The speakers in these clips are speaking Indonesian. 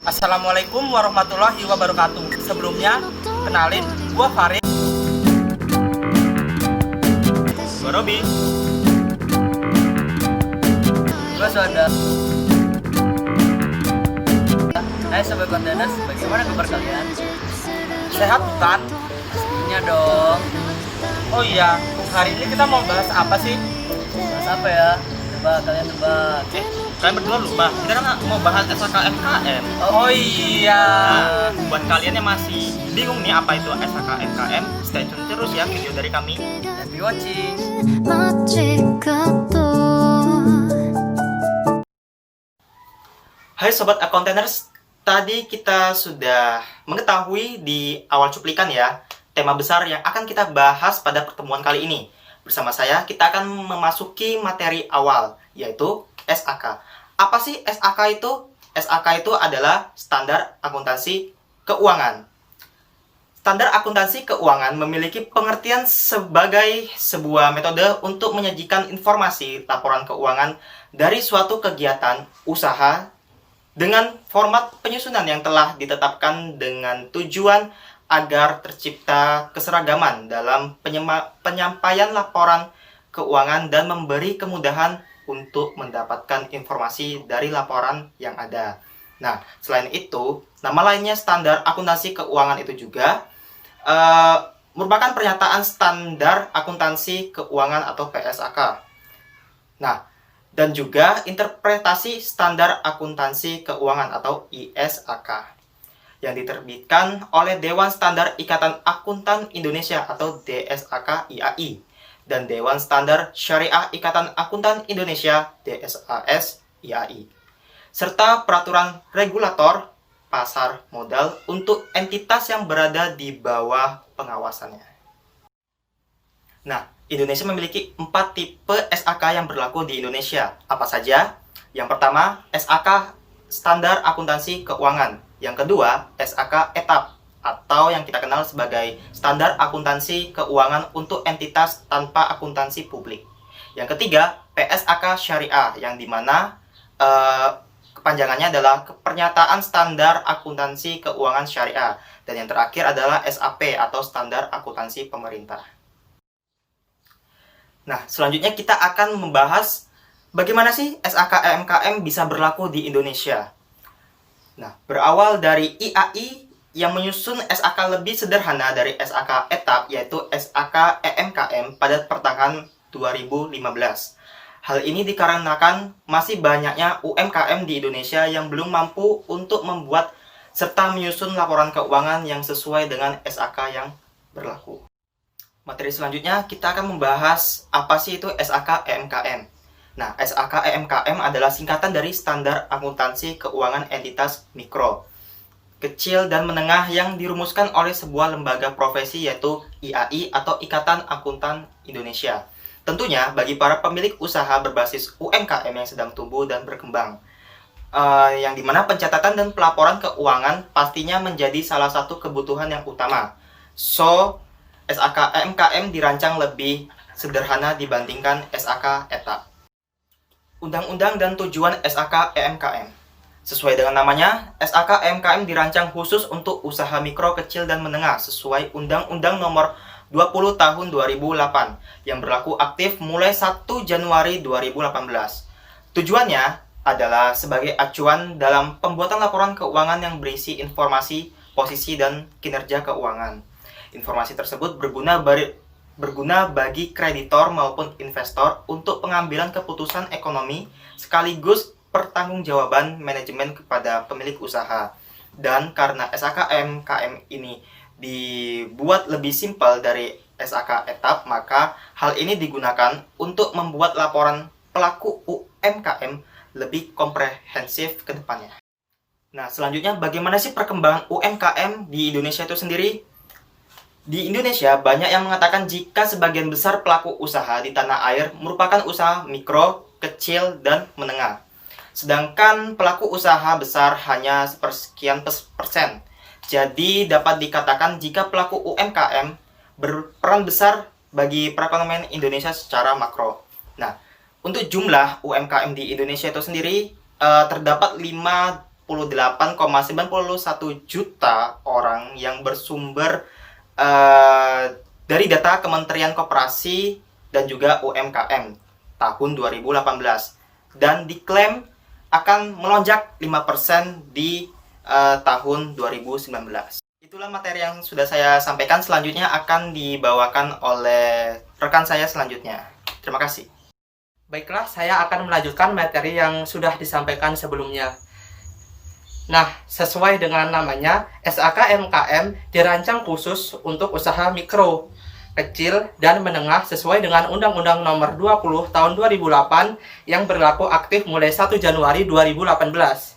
Assalamualaikum warahmatullahi wabarakatuh. Sebelumnya, kenalin, gua Farid. Gua Robi. Gua Sonda. Hai sobat konteners, bagaimana kabar kalian? Sehat bukan? Pastinya dong. Oh iya, hari ini kita mau bahas apa sih? Bahas apa ya? Coba kalian tebak. Kalian berdua lupa, kita kan mau bahas SHKMKM. Oh iya. Nah, buat kalian yang masih bingung nih apa itu SHKMKM, stay tune terus ya video dari kami. Happy watching. Hai sobat accountaners, tadi kita sudah mengetahui di awal cuplikan ya tema besar yang akan kita bahas pada pertemuan kali ini. Bersama saya kita akan memasuki materi awal, yaitu SAK. Apa sih SAK itu? SAK itu adalah Standar Akuntansi Keuangan. Standar akuntansi keuangan memiliki pengertian sebagai sebuah metode untuk menyajikan informasi laporan keuangan dari suatu kegiatan usaha dengan format penyusunan yang telah ditetapkan dengan tujuan agar tercipta keseragaman dalam penyampaian laporan keuangan dan memberi kemudahan untuk mendapatkan informasi dari laporan yang ada. Nah, selain itu, nama lainnya Standar Akuntansi Keuangan itu juga merupakan pernyataan Standar Akuntansi Keuangan atau PSAK. Nah, dan juga interpretasi Standar Akuntansi Keuangan atau ISAK yang diterbitkan oleh Dewan Standar Ikatan Akuntan Indonesia atau DSAK IAI dan Dewan Standar Syariah Ikatan Akuntan Indonesia DSAS IAI serta peraturan regulator pasar modal untuk entitas yang berada di bawah pengawasannya. Nah, Indonesia memiliki 4 tipe SAK yang berlaku di Indonesia. Apa saja? Yang pertama, SAK Standar Akuntansi Keuangan. Yang kedua, SAK Etap atau yang kita kenal sebagai Standar Akuntansi Keuangan untuk entitas tanpa akuntansi publik. Yang ketiga, PSAK Syariah yang dimana kepanjangannya adalah Pernyataan Standar Akuntansi Keuangan Syariah. Dan yang terakhir adalah SAP atau Standar Akuntansi Pemerintah. Nah, selanjutnya kita akan membahas bagaimana sih SHKMKM bisa berlaku di Indonesia. Nah, berawal dari IAI yang menyusun SAK lebih sederhana dari SAK Etap, yaitu SAK EMKM pada pertengahan 2015. Hal ini dikarenakan masih banyaknya UMKM di Indonesia yang belum mampu untuk membuat serta menyusun laporan keuangan yang sesuai dengan SAK yang berlaku. Materi selanjutnya kita akan membahas apa sih itu SAK EMKM. Nah, SAK EMKM adalah singkatan dari Standar Akuntansi Keuangan Entitas Mikro, Kecil dan Menengah yang dirumuskan oleh sebuah lembaga profesi yaitu IAI atau Ikatan Akuntan Indonesia. Tentunya bagi para pemilik usaha berbasis UMKM yang sedang tumbuh dan berkembang. Yang dimana pencatatan dan pelaporan keuangan pastinya menjadi salah satu kebutuhan yang utama. So, SAK EMKM dirancang lebih sederhana dibandingkan SAK Etap. Undang-undang dan tujuan SAK EMKM. Sesuai dengan namanya, SAK EMKM dirancang khusus untuk usaha mikro, kecil, dan menengah sesuai Undang-Undang Nomor 20 Tahun 2008 yang berlaku aktif mulai 1 Januari 2018. Tujuannya adalah sebagai acuan dalam pembuatan laporan keuangan yang berisi informasi, posisi, dan kinerja keuangan. Informasi tersebut berguna bagi kreditor maupun investor untuk pengambilan keputusan ekonomi sekaligus pertanggungjawaban manajemen kepada pemilik usaha. Dan karena SAK EMKM ini dibuat lebih simpel dari SAK Etap, maka hal ini digunakan untuk membuat laporan pelaku UMKM lebih komprehensif ke depannya. Nah, selanjutnya bagaimana sih perkembangan UMKM di Indonesia itu sendiri? Di Indonesia, banyak yang mengatakan jika sebagian besar pelaku usaha di tanah air merupakan usaha mikro, kecil, dan menengah. Sedangkan pelaku usaha besar hanya sepersekian persen. Jadi dapat dikatakan jika pelaku UMKM berperan besar bagi perekonomian Indonesia secara makro. Nah, untuk jumlah UMKM di Indonesia itu sendiri terdapat 58,91 juta orang yang bersumber dari data Kementerian Koperasi dan juga UMKM tahun 2018 dan diklaim akan melonjak 5% di tahun 2019. Itulah materi yang sudah saya sampaikan. Selanjutnya akan dibawakan oleh rekan saya selanjutnya. Terima kasih. Baiklah, saya akan melanjutkan materi yang sudah disampaikan sebelumnya. Nah, sesuai dengan namanya, SAKMKM dirancang khusus untuk usaha mikro, kecil, dan menengah sesuai dengan Undang-Undang Nomor 20 Tahun 2008 yang berlaku aktif mulai 1 Januari 2018.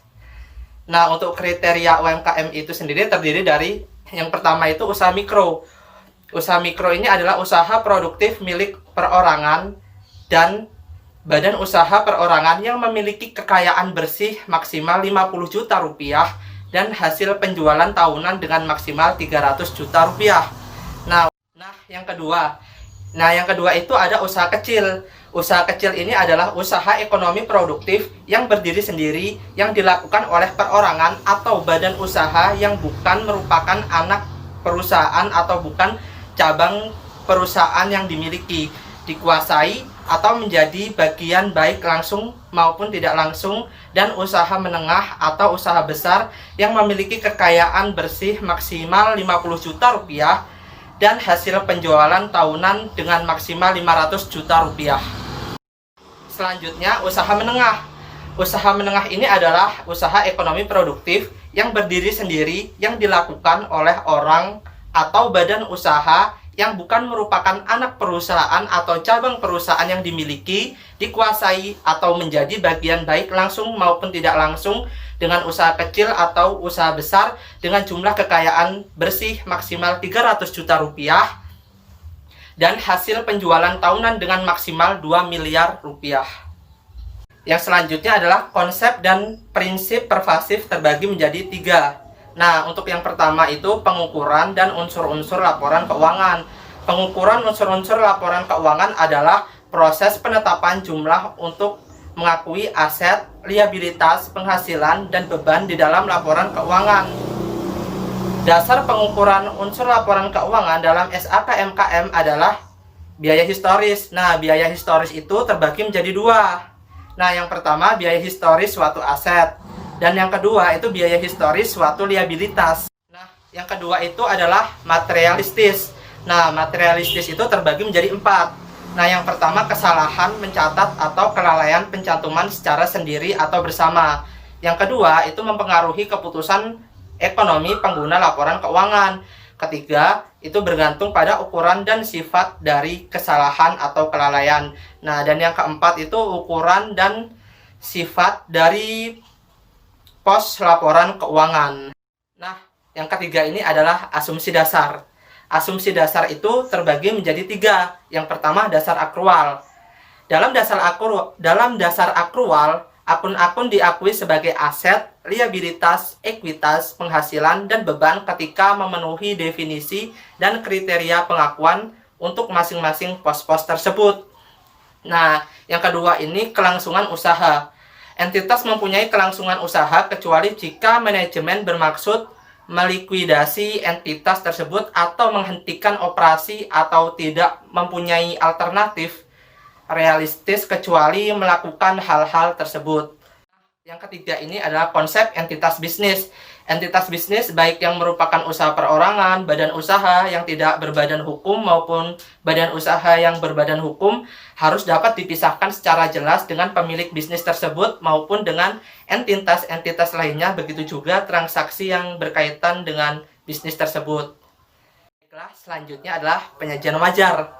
Nah, untuk kriteria UMKM itu sendiri terdiri dari yang pertama itu usaha mikro. Usaha mikro ini adalah usaha produktif milik perorangan dan badan usaha perorangan yang memiliki kekayaan bersih maksimal 50 juta rupiah dan hasil penjualan tahunan dengan maksimal 300 juta rupiah. Nah, yang kedua itu ada usaha kecil. Usaha kecil ini adalah usaha ekonomi produktif yang berdiri sendiri yang dilakukan oleh perorangan atau badan usaha yang bukan merupakan anak perusahaan atau bukan cabang perusahaan yang dimiliki, dikuasai atau menjadi bagian baik langsung maupun tidak langsung, dan usaha menengah atau usaha besar yang memiliki kekayaan bersih maksimal 50 juta rupiah dan hasil penjualan tahunan dengan maksimal 500 juta rupiah. Selanjutnya, usaha menengah. Usaha menengah ini adalah usaha ekonomi produktif yang berdiri sendiri yang dilakukan oleh orang atau badan usaha yang bukan merupakan anak perusahaan atau cabang perusahaan yang dimiliki, dikuasai atau menjadi bagian baik langsung maupun tidak langsung dengan usaha kecil atau usaha besar dengan jumlah kekayaan bersih maksimal 300 juta rupiah dan hasil penjualan tahunan dengan maksimal 2 miliar rupiah. Yang selanjutnya adalah konsep dan prinsip pervasif terbagi menjadi 3. Nah, untuk yang pertama itu pengukuran dan unsur-unsur laporan keuangan. Pengukuran unsur-unsur laporan keuangan adalah proses penetapan jumlah untuk mengakui aset, liabilitas, penghasilan, dan beban di dalam laporan keuangan. Dasar pengukuran unsur laporan keuangan dalam SAKMKM adalah biaya historis. Nah, biaya historis itu terbagi menjadi 2. Nah, yang pertama biaya historis suatu aset, dan yang kedua itu biaya historis suatu liabilitas. Nah, yang kedua itu adalah materialistis. Nah, materialistis itu terbagi menjadi 4. Nah, yang pertama kesalahan mencatat atau kelalaian pencantuman secara sendiri atau bersama. Yang kedua itu mempengaruhi keputusan ekonomi pengguna laporan keuangan. Ketiga, itu bergantung pada ukuran dan sifat dari kesalahan atau kelalaian. Nah, dan yang keempat itu ukuran dan sifat dari pos laporan keuangan. Nah, yang ketiga ini adalah asumsi dasar. Asumsi dasar itu terbagi menjadi 3. Yang pertama, dasar akrual. Dalam dasar akrual, akun-akun diakui sebagai aset, liabilitas, ekuitas, penghasilan, dan beban ketika memenuhi definisi dan kriteria pengakuan untuk masing-masing pos-pos tersebut. Nah, yang kedua ini kelangsungan usaha. Entitas mempunyai kelangsungan usaha kecuali jika manajemen bermaksud melikuidasi entitas tersebut atau menghentikan operasi atau tidak mempunyai alternatif realistis kecuali melakukan hal-hal tersebut. Yang ketiga ini adalah konsep entitas bisnis. Entitas bisnis baik yang merupakan usaha perorangan, badan usaha yang tidak berbadan hukum maupun badan usaha yang berbadan hukum harus dapat dipisahkan secara jelas dengan pemilik bisnis tersebut maupun dengan entitas-entitas lainnya, begitu juga transaksi yang berkaitan dengan bisnis tersebut. Baiklah, selanjutnya adalah penyajian wajar.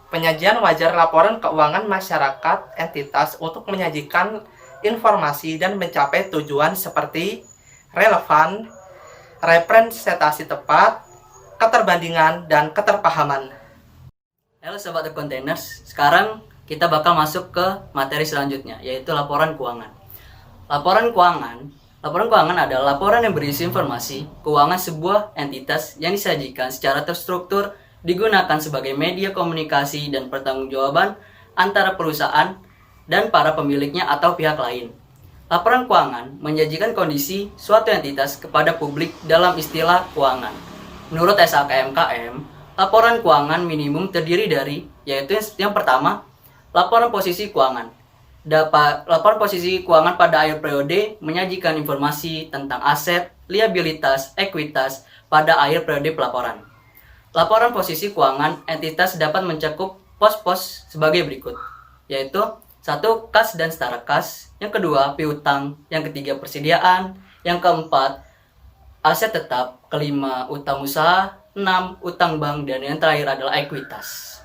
Penyajian wajar laporan keuangan masyarakat entitas untuk menyajikan informasi dan mencapai tujuan seperti relevan, representasi tepat, keterbandingan, dan keterpahaman. Halo Sobat The Containers, sekarang kita bakal masuk ke materi selanjutnya, yaitu laporan keuangan. Laporan keuangan Laporan keuangan adalah laporan yang berisi informasi keuangan sebuah entitas yang disajikan secara terstruktur, digunakan sebagai media komunikasi dan pertanggungjawaban antara perusahaan dan para pemiliknya atau pihak lain. Laporan keuangan menjanjikan kondisi suatu entitas kepada publik dalam istilah keuangan. Menurut SAKMKM, laporan keuangan minimum terdiri dari, yaitu yang pertama, laporan posisi keuangan. Laporan posisi keuangan pada akhir periode menyajikan informasi tentang aset, liabilitas, ekuitas pada akhir periode pelaporan. Laporan posisi keuangan entitas dapat mencakup pos-pos sebagai berikut, yaitu 1. Kas dan setara kas, yang kedua piutang, yang ketiga persediaan, yang keempat aset tetap, kelima utang usaha, 6 utang bank, dan yang terakhir adalah ekuitas.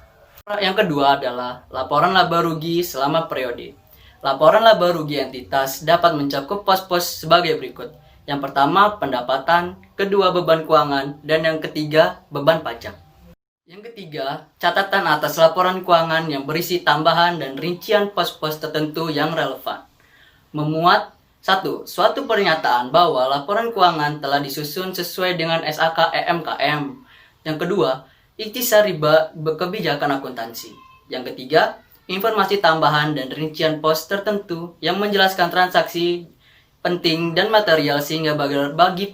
Yang kedua adalah laporan laba rugi selama periode. Laporan laba rugi entitas dapat mencakup pos-pos sebagai berikut. Yang pertama, pendapatan, kedua, beban keuangan, dan yang ketiga, beban pajak. Yang ketiga, catatan atas laporan keuangan yang berisi tambahan dan rincian pos-pos tertentu yang relevan. Memuat 1. Suatu pernyataan bahwa laporan keuangan telah disusun sesuai dengan SAK EMKM. Yang kedua, ikhtisari kebijakan akuntansi. Yang ketiga, informasi tambahan dan rincian pos tertentu yang menjelaskan transaksi penting dan material sehingga bagi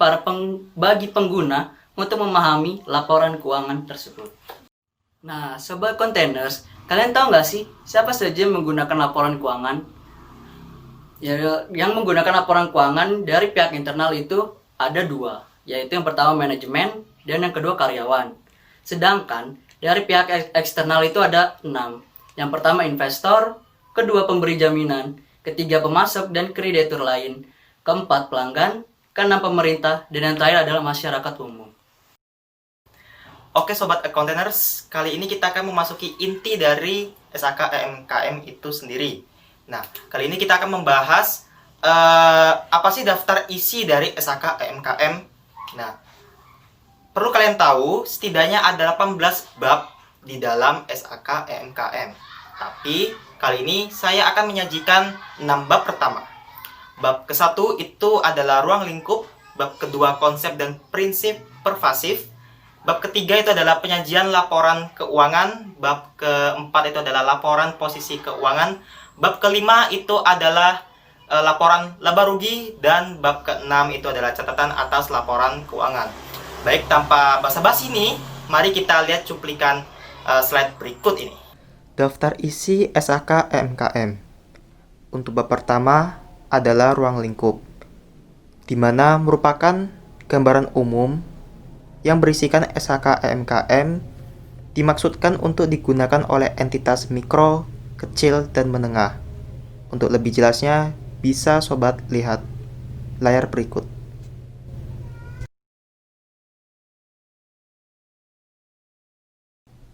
pengguna untuk memahami laporan keuangan tersebut. Nah, sobat kontainers, kalian tahu nggak sih siapa saja yang menggunakan laporan keuangan? Ya, yang menggunakan laporan keuangan dari pihak internal itu ada 2, yaitu yang pertama manajemen dan yang kedua karyawan. Sedangkan dari pihak eksternal itu ada 6. Yang pertama investor, kedua pemberi jaminan, ketiga pemasok dan kreditur lain, keempat pelanggan, keenam pemerintah, dan yang terakhir adalah masyarakat umum. Oke Sobat Accountaners, kali ini kita akan memasuki inti dari SAK EMKM itu sendiri. Nah, kali ini kita akan membahas apa sih daftar isi dari SAK EMKM. Nah, perlu kalian tahu, setidaknya ada 18 bab di dalam SAK EMKM. Tapi kali ini saya akan menyajikan 6 bab pertama. Bab ke-1 itu adalah ruang lingkup, bab kedua konsep dan prinsip pervasif, bab ketiga itu adalah penyajian laporan keuangan, bab keempat itu adalah laporan posisi keuangan, bab kelima itu adalah laporan laba rugi, dan bab keenam itu adalah catatan atas laporan keuangan. Baik, tanpa basa-basi ini, mari kita lihat cuplikan slide berikut ini. Daftar isi SAK EMKM. Untuk bab pertama adalah ruang lingkup, di mana merupakan gambaran umum yang berisikan SAK EMKM dimaksudkan untuk digunakan oleh entitas mikro, kecil, dan menengah. Untuk lebih jelasnya, bisa sobat lihat layar berikut.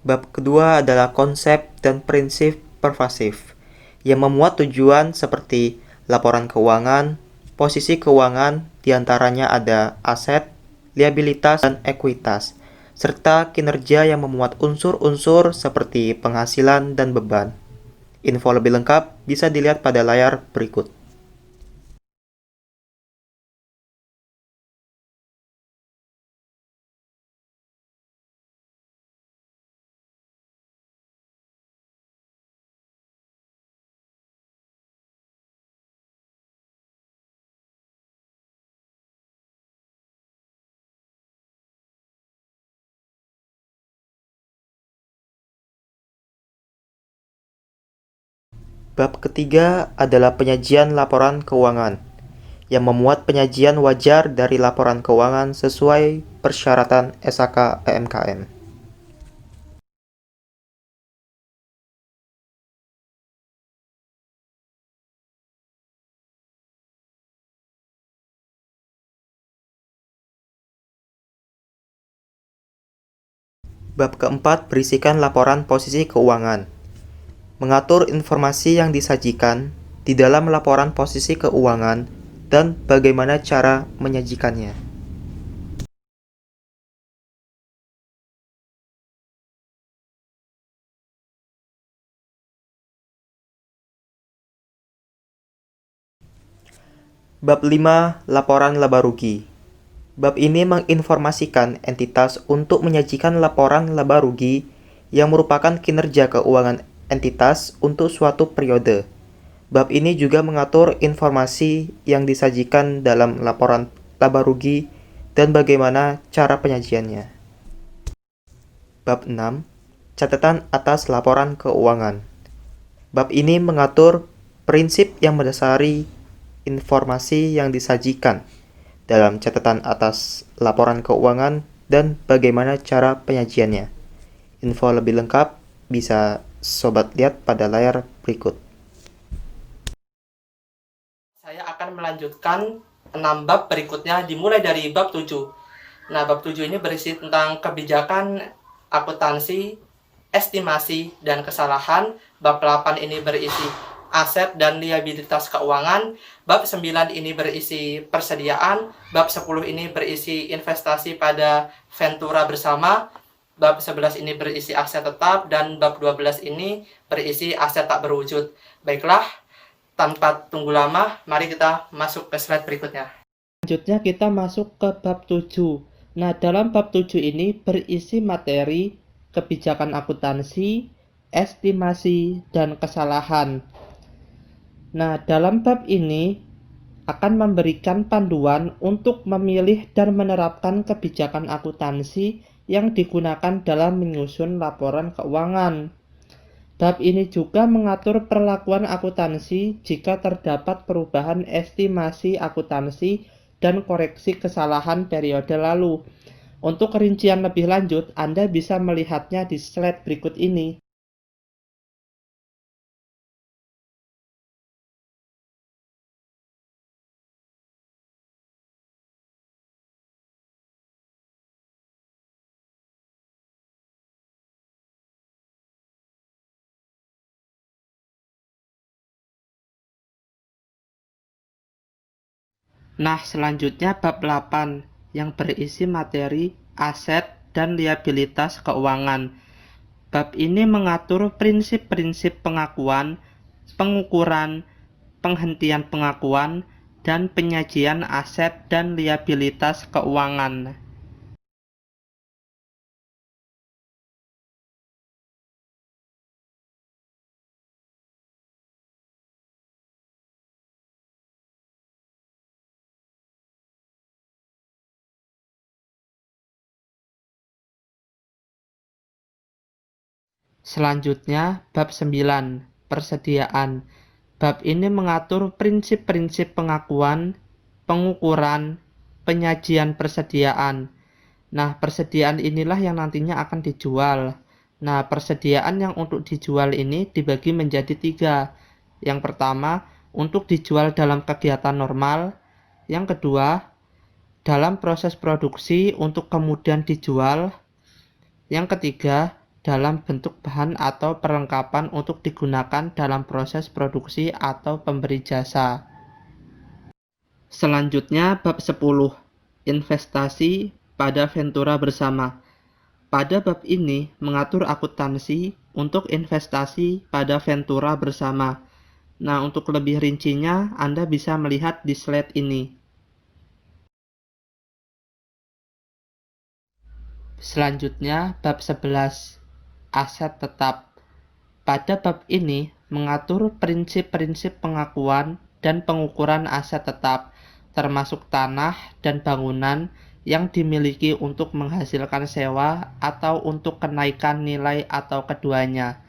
Bab kedua adalah konsep dan prinsip pervasif, yang memuat tujuan seperti laporan keuangan, posisi keuangan, diantaranya ada aset, liabilitas, dan ekuitas, serta kinerja yang memuat unsur-unsur seperti penghasilan dan beban. Info lebih lengkap bisa dilihat pada layar berikut. Bab ketiga adalah penyajian laporan keuangan, yang memuat penyajian wajar dari laporan keuangan sesuai persyaratan SAK EMKM. Bab keempat berisikan laporan posisi keuangan, mengatur informasi yang disajikan di dalam laporan posisi keuangan dan bagaimana cara menyajikannya. Bab 5. Laporan laba rugi. Bab ini menginformasikan entitas untuk menyajikan laporan laba rugi yang merupakan kinerja keuangan entitas untuk suatu periode. Bab ini juga mengatur informasi yang disajikan dalam laporan laba rugi dan bagaimana cara penyajiannya. Bab 6. Catatan atas laporan keuangan. Bab ini mengatur prinsip yang mendasari informasi yang disajikan dalam catatan atas laporan keuangan dan bagaimana cara penyajiannya. Info lebih lengkap bisa sobat lihat pada layar berikut. Saya akan melanjutkan 6 bab berikutnya dimulai dari bab 7. Nah, bab 7 ini berisi tentang kebijakan akuntansi, estimasi, dan kesalahan. Bab 8 ini berisi aset dan liabilitas keuangan. Bab 9 ini berisi persediaan. Bab 10 ini berisi investasi pada ventura bersama. Bab 11 ini berisi aset tetap. Dan bab 12 ini berisi aset tak berwujud. Baiklah, tanpa tunggu lama, mari kita masuk ke slide berikutnya. Selanjutnya kita masuk ke bab 7. Nah, dalam bab 7 ini berisi materi kebijakan akuntansi, estimasi, dan kesalahan. Nah, dalam bab ini akan memberikan panduan untuk memilih dan menerapkan kebijakan akuntansi yang digunakan dalam menyusun laporan keuangan. Bab ini juga mengatur perlakuan akuntansi jika terdapat perubahan estimasi akuntansi dan koreksi kesalahan periode lalu. Untuk rincian lebih lanjut, Anda bisa melihatnya di slide berikut ini. Nah, selanjutnya bab 8 yang berisi materi aset dan liabilitas keuangan. Bab ini mengatur prinsip-prinsip pengakuan, pengukuran, penghentian pengakuan, dan penyajian aset dan liabilitas keuangan. Selanjutnya, bab 9, persediaan. Bab ini mengatur prinsip-prinsip pengakuan, pengukuran, penyajian persediaan. Nah, persediaan inilah yang nantinya akan dijual. Nah, persediaan yang untuk dijual ini dibagi menjadi 3. Yang pertama, untuk dijual dalam kegiatan normal. Yang kedua, dalam proses produksi untuk kemudian dijual. Yang ketiga, dalam bentuk bahan atau perlengkapan untuk digunakan dalam proses produksi atau pemberi jasa. Selanjutnya, bab 10, investasi pada ventura bersama. Pada bab ini mengatur akuntansi untuk investasi pada ventura bersama. Nah, untuk lebih rincinya, Anda bisa melihat di slide ini. Selanjutnya, bab 11, aset tetap. Pada bab ini mengatur prinsip-prinsip pengakuan dan pengukuran aset tetap, termasuk tanah dan bangunan yang dimiliki untuk menghasilkan sewa atau untuk kenaikan nilai atau keduanya.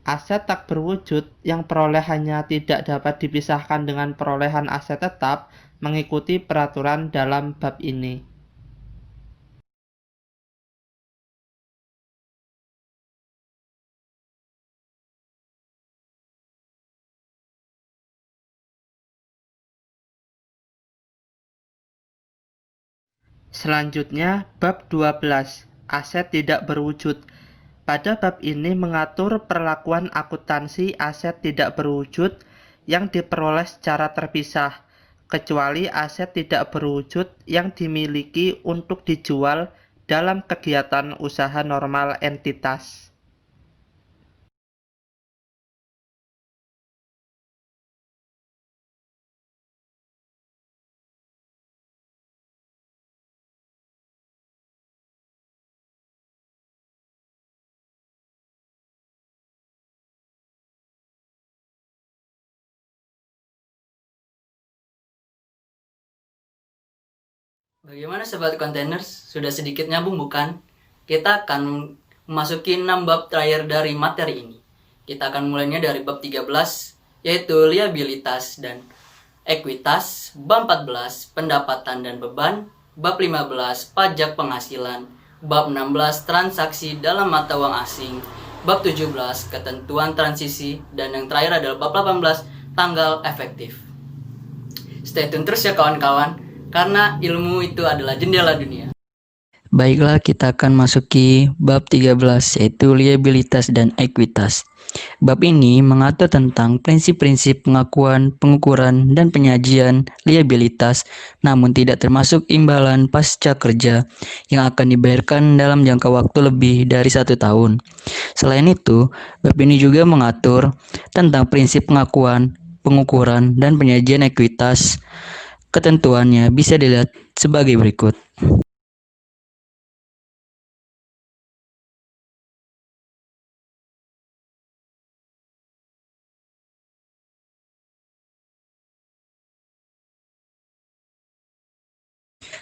Aset tak berwujud yang perolehannya tidak dapat dipisahkan dengan perolehan aset tetap mengikuti peraturan dalam bab ini. Selanjutnya, bab 12, aset tidak berwujud. Pada bab ini mengatur perlakuan akuntansi aset tidak berwujud yang diperoleh secara terpisah, kecuali aset tidak berwujud yang dimiliki untuk dijual dalam kegiatan usaha normal entitas. Bagaimana sobat kontainers? Sudah sedikit nyambung bukan? Kita akan memasuki 6 bab terakhir dari materi ini. Kita akan mulainya dari bab 13, yaitu liabilitas dan ekuitas, bab 14, pendapatan dan beban, bab 15, pajak penghasilan, bab 16, transaksi dalam mata uang asing, bab 17, ketentuan transisi, dan yang terakhir adalah bab 18, tanggal efektif. Stay tune terus ya kawan-kawan, karena ilmu itu adalah jendela dunia. Baiklah, kita akan masuki bab 13, yaitu liabilitas dan ekuitas. Bab ini mengatur tentang prinsip-prinsip pengakuan, pengukuran, dan penyajian liabilitas, namun tidak termasuk imbalan pasca kerja yang akan dibayarkan dalam jangka waktu lebih dari 1 tahun. Selain itu, bab ini juga mengatur tentang prinsip pengakuan, pengukuran, dan penyajian ekuitas. Ketentuannya bisa dilihat sebagai berikut.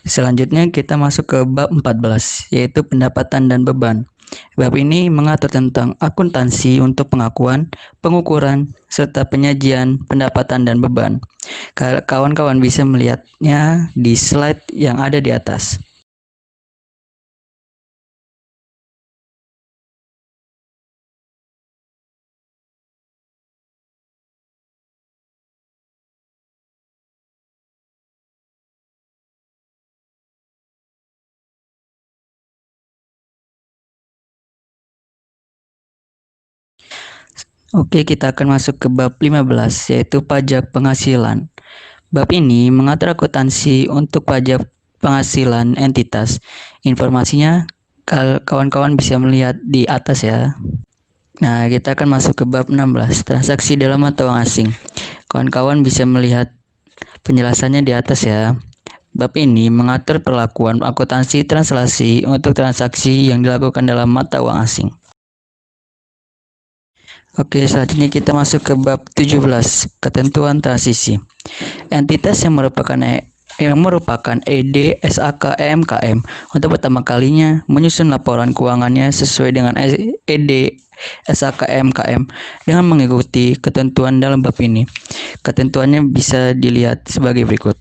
Selanjutnya kita masuk ke bab 14, yaitu pendapatan dan beban. Bab ini mengatur tentang akuntansi untuk pengakuan, pengukuran, serta penyajian pendapatan dan beban. Kawan-kawan bisa melihatnya di slide yang ada di atas. Oke, kita akan masuk ke bab 15, yaitu pajak penghasilan. Bab ini mengatur akuntansi untuk pajak penghasilan entitas. Informasinya kawan-kawan bisa melihat di atas ya. Nah, kita akan masuk ke bab 16, transaksi dalam mata uang asing. Kawan-kawan bisa melihat penjelasannya di atas ya. Bab ini mengatur perlakuan akuntansi translasi untuk transaksi yang dilakukan dalam mata uang asing. Oke, selanjutnya kita masuk ke bab 17, ketentuan transisi. Entitas yang merupakan ED, SAK, EMKM untuk pertama kalinya menyusun laporan keuangannya sesuai dengan ED, SAK, EMKM dengan mengikuti ketentuan dalam bab ini. Ketentuannya bisa dilihat sebagai berikut.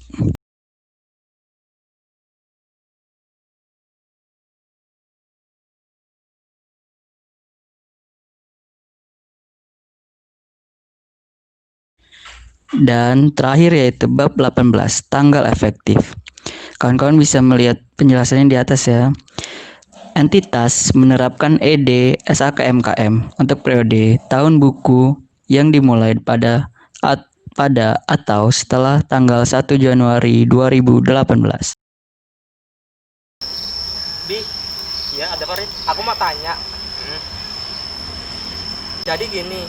Dan terakhir yaitu bab 18, tanggal efektif. Kawan-kawan bisa melihat penjelasannya di atas ya. Entitas menerapkan ED SAK MKM untuk periode tahun buku yang dimulai pada atau setelah tanggal 1 Januari 2018. Bi, ya ada Farid. Aku mau tanya. Jadi gini,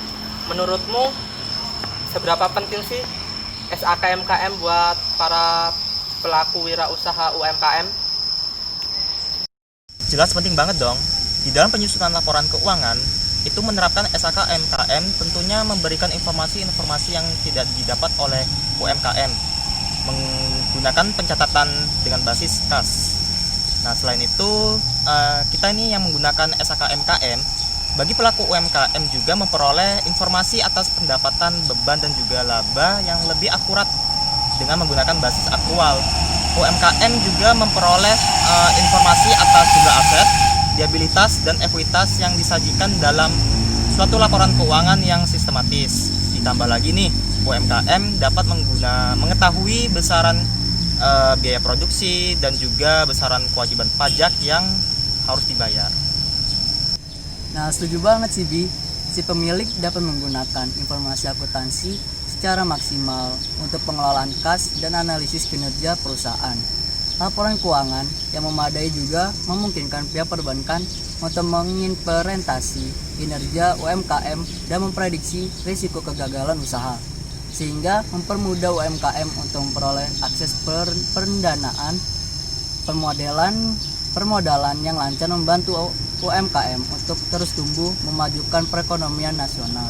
menurutmu seberapa penting sih SAKMKM buat para pelaku wirausaha UMKM? Jelas penting banget dong. Di dalam penyusunan laporan keuangan, itu menerapkan SAKMKM tentunya memberikan informasi-informasi yang tidak didapat oleh UMKM menggunakan pencatatan dengan basis kas. Nah, selain itu, kita ini yang menggunakan SAKMKM, bagi pelaku UMKM juga memperoleh informasi atas pendapatan, beban, dan juga laba yang lebih akurat dengan menggunakan basis aktual. UMKM juga memperoleh informasi atas jumlah aset, liabilitas, dan ekuitas yang disajikan dalam suatu laporan keuangan yang sistematis. Ditambah lagi nih, UMKM dapat mengetahui besaran biaya produksi dan juga besaran kewajiban pajak yang harus dibayar. Nah, setuju banget sih Bi. Si pemilik dapat menggunakan informasi akuntansi secara maksimal untuk pengelolaan kas dan analisis kinerja perusahaan. Laporan keuangan yang memadai juga memungkinkan pihak perbankan untuk mengimplementasi kinerja UMKM dan memprediksi risiko kegagalan usaha, sehingga mempermudah UMKM untuk memperoleh akses pendanaan, permodalan yang lancar, membantu UMKM untuk terus tumbuh memajukan perekonomian nasional.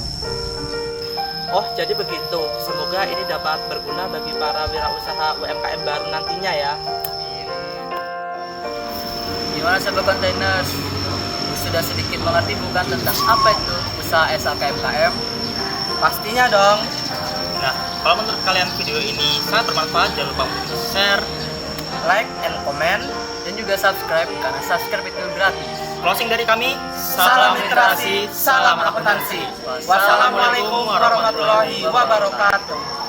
Oh, jadi begitu. Semoga ini dapat berguna bagi para wirausaha UMKM baru nantinya ya. Bagaimana sahabat kontainers? Sudah sedikit mengerti bukan tentang apa itu usaha SHKMKM? Pastinya dong. Nah, kalau menurut kalian video ini sangat bermanfaat, jangan lupa untuk share, Like and comment. Dan juga subscribe, karena subscribe itu gratis. closing dari kami. Salam literasi, salam akuntansi. Wassalamualaikum warahmatullahi wabarakatuh.